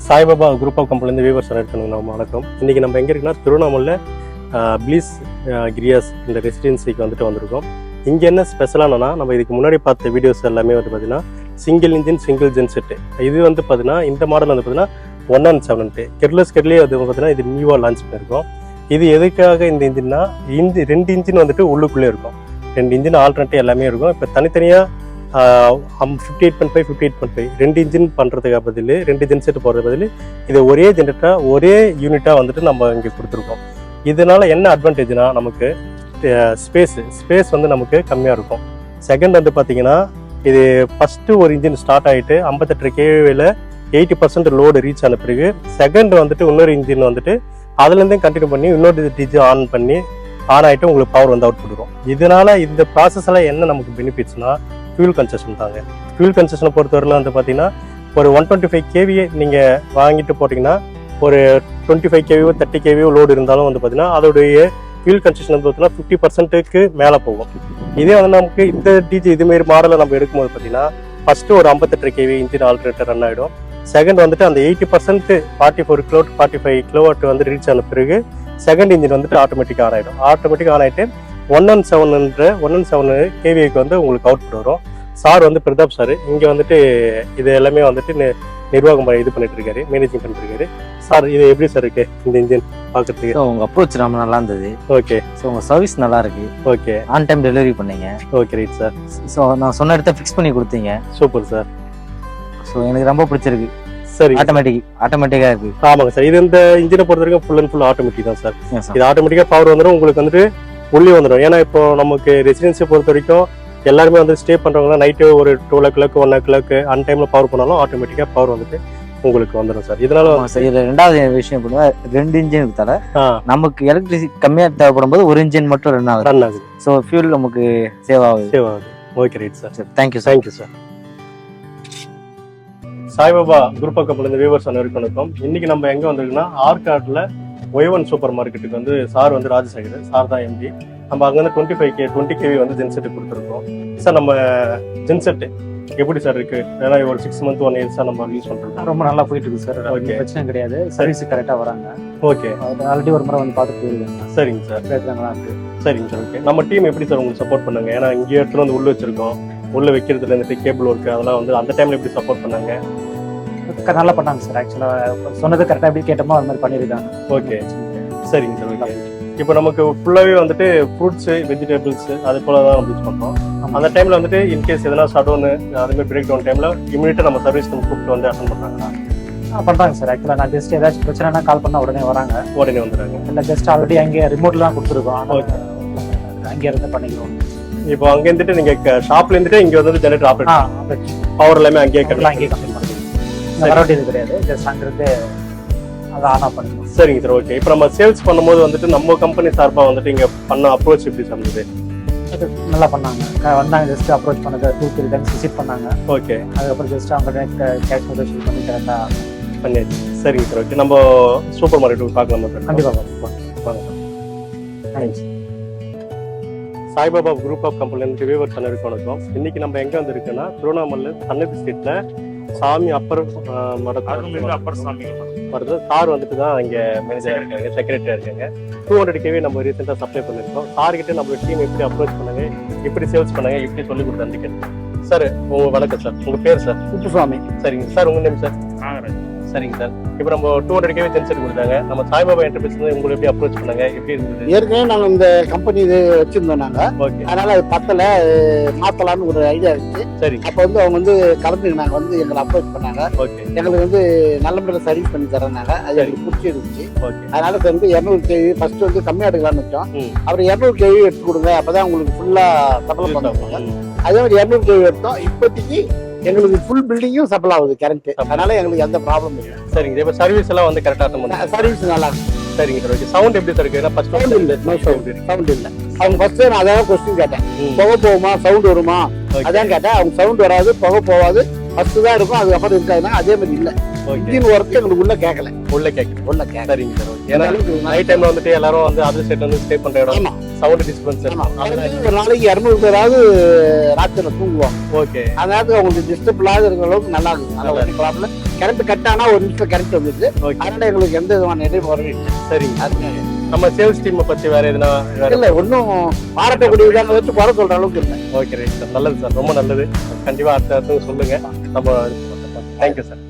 Saibaba group of கம்பெனிலேருந்து viewers இருக்கணும் வணக்கம். இன்றைக்கி நம்ம எங்கே இருக்குன்னா திருவண்ணாமலையில் பிளீஸ் கிரியாஸ் இந்த ரெசிடென்சிக்கு வந்துட்டு வந்திருக்கோம். இங்கே என்ன ஸ்பெஷலானா நம்ம இதுக்கு முன்னாடி பார்த்த வீடியோஸ் எல்லாமே வந்து பார்த்தீங்கன்னா single engine single genset. இது வந்து பார்த்தீங்கன்னா இந்த மாடல் வந்து பார்த்தீங்கன்னா 197 கெட்லேயே வந்து பார்த்தீங்கன்னா இது நியூவாக லான்ச் பண்ணியிருக்கோம். இது எதுக்காக இந்த இன்ஜின்னா ரெண்டு இன்ஜின் வந்துட்டு உள்ளுக்குள்ளே இருக்கும். ரெண்டு இன்ஜின் ஆல்டர்னேட்டிவ் எல்லாமே இருக்கும். இப்போ தனித்தனியாக 58.5 58.5 ரெண்டு இன்ஜின் பண்ணுறதுக்கு பதில் ரெண்டு ஜென்செட் போடுறது பதில் இதை ஒரே ஜென்ரேட்டாக ஒரே யூனிட்டாக வந்துட்டு நம்ம இங்கே கொடுத்துருக்கோம். இதனால என்ன அட்வான்டேஜ்னா நமக்கு ஸ்பேஸ் வந்து நமக்கு கம்மியாக இருக்கும். செகண்ட் வந்து பார்த்தீங்கன்னா இது ஃபஸ்ட்டு ஒரு இன்ஜின் ஸ்டார்ட் ஆகிட்டு 58 kVல 80% லோடு ரீச் ஆன பிறகு செகண்ட் வந்துட்டு இன்னொரு இன்ஜின் வந்துட்டு அதுலேருந்தே கண்டினியூ பண்ணி இன்னொரு டிஜி ஆன் ஆகிட்டு உங்களுக்கு பவர் வந்து அவுட் கொடுக்கும். இதனால இந்த ப்ராசஸில் என்ன நமக்கு பெனிஃபிட்ஸ்னா ஃபியூல் கன்செஷன் தாங்க. ஃபியூல் கன்செஷனை பொறுத்தவரையில் வந்து பார்த்தீங்கன்னா ஒரு 125 kV நீங்கள் வாங்கிட்டு போட்டிங்கன்னா ஒரு 25 kV 30 kV லோடு இருந்தாலும் வந்து பார்த்தீங்கன்னா அதோடைய ஃபியூல் கன்செஷன் வந்து பார்த்தீங்கன்னா 50%க்கு மேலே போகும். இதே வந்து நமக்கு இந்த டிஜி இதுமாரி மாடலை நம்ம எடுக்கும்போது பார்த்தீங்கன்னா ஃபஸ்ட்டு ஒரு 58 kV இன்ஜின் ஆல்டர்னேட்டர் ரன் ஆகிடும். செகண்ட் வந்துட்டு அந்த 80% 44 kW 45 kW வந்து ரீச் ஆன பிறகு செகண்ட் இன்ஜின் வந்துட்டு ஆட்டோமேட்டிக்காக ஆன் ஆகிடும். ஆட்டோமேட்டிக்காக ஆன் ஆகிட்டு 117 kVக்கு வந்து உங்களுக்கு அவுட்புட் வரும். சார் வந்து பிரதாப் சார் இங்கே வந்துட்டு இது எல்லாமே வந்துட்டு நிர்வாகம் இது பண்ணிட்டு இருக்காரு, மேனேஜிங் பண்ணிட்டு இருக்காரு. சார் இது எப்படி சார் இருக்கு இந்த இன்ஜின் பார்க்கறதுக்கு? உங்க அப்ரோச் ரொம்ப நல்லா இருந்தது. ஓகே. ஸோ உங்க சர்வீஸ் நல்லா இருக்கு. ஓகே. ஆன் டைம் டெலிவரி பண்ணீங்க. Okay right sir. ஸோ நான் சொன்ன இடத்த ஃபிக்ஸ் பண்ணி கொடுத்தீங்க. Super sir. ஸோ எனக்கு ரொம்ப பிடிச்சிருக்கு. சரி. ஆட்டோமேட்டிக்கா இருக்கு. ஆமாங்க சார். இது இந்த இன்ஜினை பொறுத்த வரைக்கும் ஃபுல் அண்ட் ஃபுல் ஆட்டோமேட்டிக் தான் சார். இது ஆட்டோமேட்டிக்கா பவர் வந்துடும் உங்களுக்கு வந்துட்டு உள்ளே வந்துடும். ஏன்னா இப்போ நமக்கு ரெசிடென்சியை பொறுத்த வரைக்கும் எல்லாருமே வந்து ஸ்டே பண்றவங்க நைட்டு ஒரு 12 o'clock 1 o'clock அன் டைம்ல பவர் பண்ணாலும் ஆட்டோமேட்டிக்கா பவர் வந்துட்டு உங்களுக்கு வந்துடும் சார். இதனால இதுல ரெண்டாவது விஷயம் பண்ணுவா ரெண்டு இன்ஜின் இருந்தால நமக்கு எலக்ட்ரிசிட்டி கம்மியா தேவைப்படும் போது ஒரு இன்ஜின் மட்டும் ரன் ஆகுது. ஸோ ஃபியூல் நமக்கு சேவ் ஆகுது. Okay right sir. Thank you sir. Saibaba group of கம்பெனிலேருந்து வியூவர்ஸ் அனைவருக்கும் இன்னைக்கு நம்ம எங்க வந்திருக்கோம்னா ஆர்காட்ல ஒய்வன் சூப்பர் மார்க்கெட்டுக்கு வந்து சார் வந்து ராஜசேகர் சார் தான் எம்டி. நம்ம அங்கே வந்து 20 kV வந்து ஜென்செட் கொடுத்துருக்கோம். சார் நம்ம ஜென்செட் எப்படி சார் இருக்கு? ஏன்னா ஒரு 6 month 1 year சார் நம்ம யூஸ் பண்றோம். ரொம்ப நல்லா போயிட்டு இருக்கு சார். ஓகே. பிரச்சனை கிடையாது. சர்வீஸ் கரெக்டா வராங்க. ஓகே. ஆல்ரெடி ஒரு முறை வந்து பார்த்துட்டு போயிருக்காங்க. சரிங்க சார். நல்லா இருக்கு. சரிங்க சார். ஓகே. நம்ம டீம் எப்படி சார் உங்களுக்கு சப்போர்ட் பண்ணாங்க? ஏன்னா இங்கே இடத்துல வந்து உள்ள வச்சிருக்கோம், உள்ள வைக்கிறதுல இருந்துட்டு கேபிள் ஒர்க் அதெல்லாம் வந்து அந்த டைம்ல எப்படி சப்போர்ட் பண்ணாங்க? நல்லா பண்ணாங்க சார். ஆக்சுவலா சொன்னது கரெக்டா எப்படி கேட்டோமோ அது மாதிரி பண்ணிருக்காங்க. ஓகே. சரிங்க சார். ஓகே. இப்போ நமக்கு ஃபுல்லாவே வந்துட்டு ஃப்ரூட்ஸ் வெஜிடபிள்ஸ் அது போல தான் நம்ம யூஸ் பண்றோம். அந்த டைம்ல வந்துட்டு இன்கேஸ் எதனா ஷட்டவுன் அது மாதிரி பிரேக் டவுன் டைம்ல இமீடியட்டா நம்ம சர்வீஸ் கூப்பிட்டு வந்து அட்டெண்ட் பண்றாங்களா? பண்றாங்க சார். ஆக்சுவலா நான் ஜஸ்ட் ஏதாச்சும் பிரச்சனைனா கால் பண்ணா உடனே வந்துடுறாங்க. இல்லை ஜஸ்ட் ஆல்ரெடி அங்கே ரிமோட்ல தான் கொடுத்துருக்கோம். அங்கே இருந்து பண்ணிக்கிறோம். இப்போ அங்கே இருந்துட்டு நீங்க ஷாப்ல இருந்துட்டு இங்க வந்து ஜெனரேட்டர் ஆப்ரேட் பவர் எல்லாமே அங்கேயே கம்ப்ளீட் பண்ணுறோம். வரவேண்டியது கிடையாது. ஜஸ்ட் அங்கிருந்து அதை ஆன் ஆஃப் பண்ணிடுவோம். சரிங்க சார். ஓகே. இப்போ நம்ம சேல்ஸ் பண்ணும்போது வந்துட்டு நம்ம கம்பெனி சார்பா வந்துட்டு இங்க பண்ண அப்ரோச் எப்படி இருந்தது? நல்லா பண்ணாங்க. வந்தாங்க ஜஸ்ட் அப்ரோச் பண்ணது 2-3 times விசிட் பண்ணாங்க. ஓகே. அதுக்கப்புறம் ஜஸ்ட் அவங்க கேஷ் மெத்தட் பண்ணி கரெக்டாக பண்ணியாச்சு. சரிங்க சார். ஓகே. நம்ம சூப்பர் மார்க்கெட் பார்க்கலாம் சார். கண்டிப்பாக வாங்க sir. Thanks. Saibaba group of கம்பெனிலேருந்து வியூவர்ஸ் அனைவருக்கும் இன்னைக்கு நம்ம எங்க வந்திருக்கோன்னா திருவண்ணாமலை சன்னதி ஸ்ட்ரீட்ல சாமி அப்பர் வருது. சார் வந்துட்டு தான் இங்கே மேனேஜராக இருக்காங்க, செக்ரட்டரியாக இருக்காங்க. 200 kV நம்ம ரீசெண்டாக சப்ளை பண்ணியிருக்கோம். சார்கிட்ட நம்ம டீம் எப்படி அப்ரோச் பண்ணாங்க, எப்படி சேல்ஸ் பண்ணாங்க, எப்படி சொல்லி கொடுத்தாங்க சார். உங்க வணக்கம் சார். உங்க பேர் சார்? குப்புசாமி. சரிங்க சார். உங்க நேம் சார்? சரிங்க சார். இப்போ நம்ம 200 kV ஜென்செட் கொடுத்தாங்க. நம்ம சாய்பாபா என்டர்பிரைஸ் உங்களை எப்படி அப்ரோச் பண்ணாங்க, எப்படி இருந்தது? ஏற்கனவே நாங்கள் இந்த கம்பெனி இது வச்சிருந்தோம் நாங்கள். ஓகே. அதனால அது பத்தல மாத்தலாம்னு ஒரு ஐடியா இருந்துச்சு. சரி. அப்போ வந்து அவங்க வந்து கலந்துக்கினாங்க, வந்து எங்களை அப்ரோச் பண்ணாங்க. ஓகே. எங்களுக்கு வந்து நல்ல முறையில் சர்வீஸ் பண்ணி தரனாங்க. அது எனக்கு பிடிச்சிருந்துச்சு. ஓகே. அதனால வந்து 200 kV ஃபர்ஸ்ட் வந்து கம்மியாக எடுக்கலாம்னு வச்சோம். அப்புறம் 200 kV எடுத்து கொடுங்க, அப்பதான் உங்களுக்கு ஃபுல்லா சப்ளை பண்ணுவாங்க. அதே மாதிரி 200 kV எடுத்தோம். இப்போதைக்கு எங்களுக்கு ஃபுல் பில்டிங்கும் சப்ளை ஆகுது கரண்ட். அதனால எங்களுக்கு எந்த ப்ராப்ளம் இல்லை. சரிங்க. இப்போ சர்வீஸ் எல்லாம் வந்து கரெக்டாக பண்ணுங்க. சர்வீஸ் நல்லா இருக்கு. சரிங்க சார். ஓகே. சவுண்ட் எப்படி சார் இருக்கு? ஏன்னா ஃபர்ஸ்ட் சவுண்ட் இல்லை. சவுண்ட் இல்லை. அவங்க ஃபர்ஸ்ட் நான் அதான் கொஸ்டின் கேட்டேன், புகை போகுமா சவுண்ட் வருமா அதான் கேட்டேன். அவங்க சவுண்ட் வராது, புகை போகாது, ஃபர்ஸ்ட் தான் இருக்கும், அதுக்கப்புறம் இருக்காதுன்னா அதே மாதிரி இல்லை. இன்ஜின் ஒர்க் எங்களுக்கு உள்ள கேட்கல. உள்ள கேட்க. சரிங்க சார். ஏன்னா நைட் டைம்ல வந்துட்டு எல்லாரும் வந்து அதர் சைட்ல வந்து ஸ்டே பண்ற இடம் சவுண்ட் டிஸ்டர்பன்ஸ் ஆமா. ஒரு நாளைக்கு 200 பேராவது ராத்திரில தூங்குவோம். ஓகே. அந்த நேரத்துக்கு அவங்களுக்கு டிஸ்டர்ப் இல்லாத இருக்கிற அளவுக்கு நல்லா இருக்கும். அதனால ஒரு ப்ராப்ளம். கரண்ட் கட் ஆனா ஒரு நிமிஷம் கரண்ட் வந்துருது. அதனால எங்களுக்கு எந்த விதமான இடையூறும் இல்லை. சரிங்க. நம்ம சேல்ஸ் டீமை பத்தி வேற எதுனா இல்ல ஒன்றும் பாராட்டக்கூடியதாக வச்சு குறை சொல்ற அளவுக்கு இல்லை. ஓகே ரைட் சார், நல்லது சார், ரொம்ப நல்லது. கண்டிப்பா அடுத்த சொல்லுங்க. நம்ம தேங்க்யூ சார்.